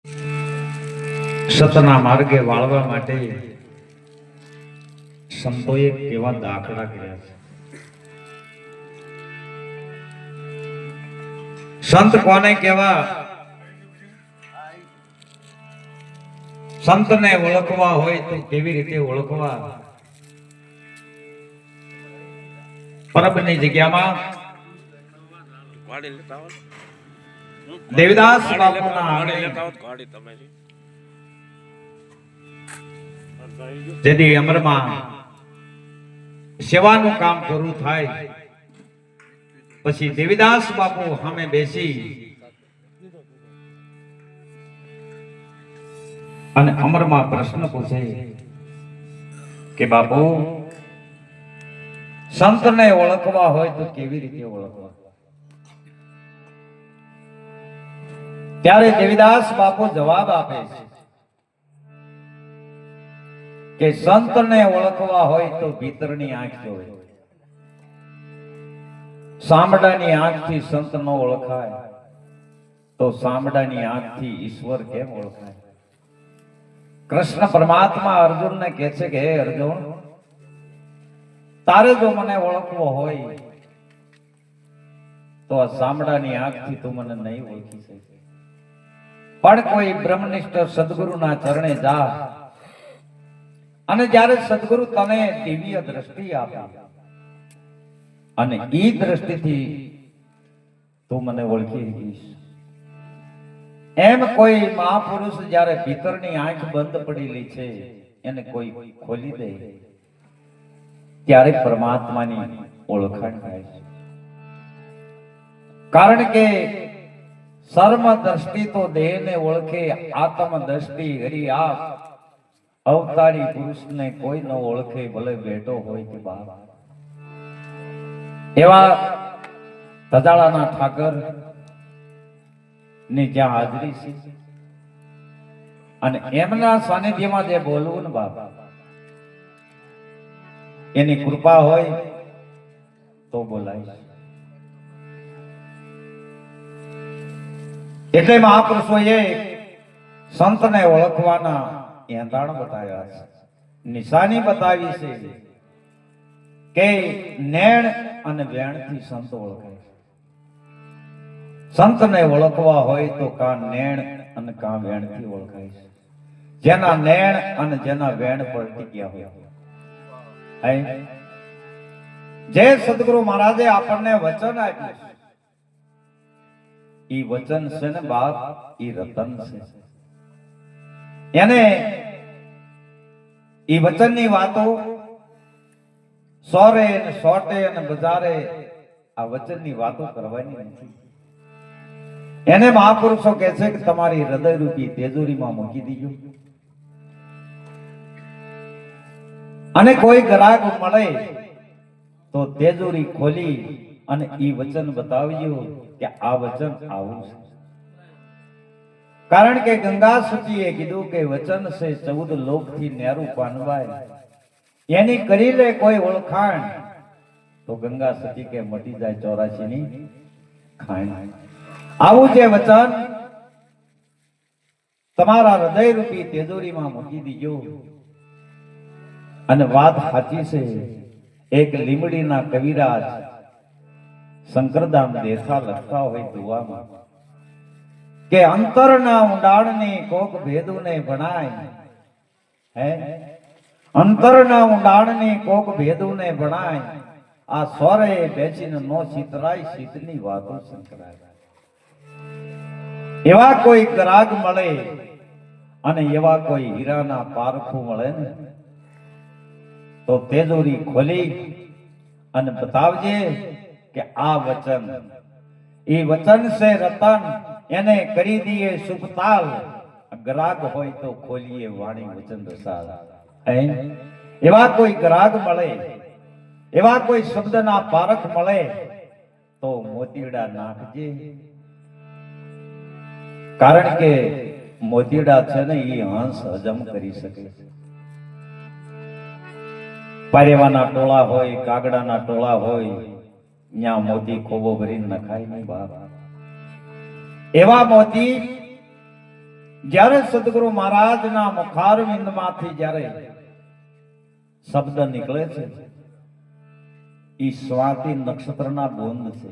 સતના માર્ગે વાળવા માટે સંતોએ કેવા દાખલા કર્યા છે. સંત કોને કહેવા? સંતને ઓળખવા હોય તો કેવી રીતે ઓળખવા? પરબની જગ્યામાં દેવદાસ બાપુના આંગણે જેથી અમરમાં સેવાનું કામ પૂરું થાય પછી દેવીદાસ બાપુ સામે બેસી અને અમરમાં પ્રશ્ન પૂછે કે બાપુ, સંતને ઓળખવા હોય તો કેવી રીતે ઓળખવા? ત્યારે દેવીદાસ બાપુ જવાબ આપે છે કે સંતને ઓળખવા હોય તો ભીતરની આંખ જોવે. સાંભળાની આંખથી સંત ન ઓળખાય તો સાંભળાની આંખથી ઈશ્વર કેમ ઓળખાય? કૃષ્ણ પરમાત્મા અર્જુનને કહે છે કે હે અર્જુન, તારે જો મને ઓળખવો હોય તો આ સાંભળાની આંખથી તું મને નહીં ઓળખી શકે. પણ કોઈ બ્રહ્મનિષ્ઠ સદગુરુના ચરણે જા અને જ્યારે સદગુરુ તને દિવ્ય દ્રષ્ટિ આપે અને ઈ દ્રષ્ટિથી તું મને ઓળખી શકીશ. એમ કોઈ મહાપુરુષ જ્યારે ભીતરની આંખ બંધ પડેલી છે એને કોઈ ખોલી દે ત્યારે પરમાત્માની ઓળખાણ થાય છે. કારણ કે સર્વ દ્રષ્ટિ તો દેહને ઓળખે, આત્મ દ્રષ્ટિ હરી આપ અવતારી પુરુષને કોઈ ન ઓળખે, ભલે બેટો હોય કે બાપ. એવા તજાળાના ઠાકર ની જ્યાં હાજરી છે અને એમના સાનિધ્યમાં જે બોલવું ને બાપ, એની કૃપા હોય તો બોલાય. એટલે મહાપુરુષોએ સંતને ઓળખવાના એંધાણ બતાવ્યા છે, નિશાની બતાવી છે કે નેણ અને વેણથી સંત ઓળખાય. સંતને ઓળખવા હોય તો કા નેણ અને કા વેણથી ઓળખાય છે. જેના નેણ અને જેના વેણ પલટી ગયા હોય. જે સદગુરુ મહારાજે આપણને વચન આપ્યું, ઈ વચન છે ને બાપ, ઈ રતન છે. એને ઈ વચનની વાતો સોરે ને સોટે અને બજારે આ વચનની વાતો કરવાની નથી. એને મહાપુરુષો કહે છે કે તમારી હૃદય રૂપી તેજોરીમાં મૂકી દીજો અને કોઈ ગ્રાહક મળે તો તેજોરી ખોલી અને ઈ વચન બતાવજો કે આ વચન આવું છે. કારણ કે ગંગા સતીએ કીધું કે વચન છે 14 લોકથી નેરું પાનવાય, એની કરી લે કોઈ ઓળખાણ તો ગંગા સતી કે મટી જાય 84 ની ખાણ. આવું જે વચન તમારા હૃદય રૂપી તેજોરીમાં મૂકી દીજો. અને વાત સાચી છે. એક લીમડીના કવિરાજ શંકરદામ દેથા લખતા હોય દુઆમાં કે અંતરના ઊંડાણની કોક ભેદુને ભણાય. હે અંતરના ઊંડાણની કોક ભેદુને ભણાય, આ સોરે બેસીને નો ચિતરાય, શીતની વાતો સંકળાય. એવા કોઈ ગ્રાહક મળે અને એવા કોઈ હીરાના પારખું મળે ને તો તેજોરી ખોલી અને બતાવજે કે આ વચન, એ વચન છે રતન, એને કરી દઈએ સુખતાલ. ગ્રાહક હોય તો ખોલીએ વાણી વચન રસાલ. એવા કોઈ ગ્રાહક મળે, એવા કોઈ શબ્દના પારખ મળે તો મોતીડા નાખજે. કારણ કે મોતીડા છે ને એ હંસ હજમ કરી શકે. પારેવાના ટોળા હોય, કાગડાના ટોળા હોય, ત્યાં મોતી ખોબો ભરીને નખાય નહીં બાપ. એવા મોતી જ્યારે સદગુરુ મહારાજના મુખારવિંદમાંથી જ્યારે શબ્દ નીકળે છે ઈ સ્વાતિ નક્ષત્રના બોંદ છે.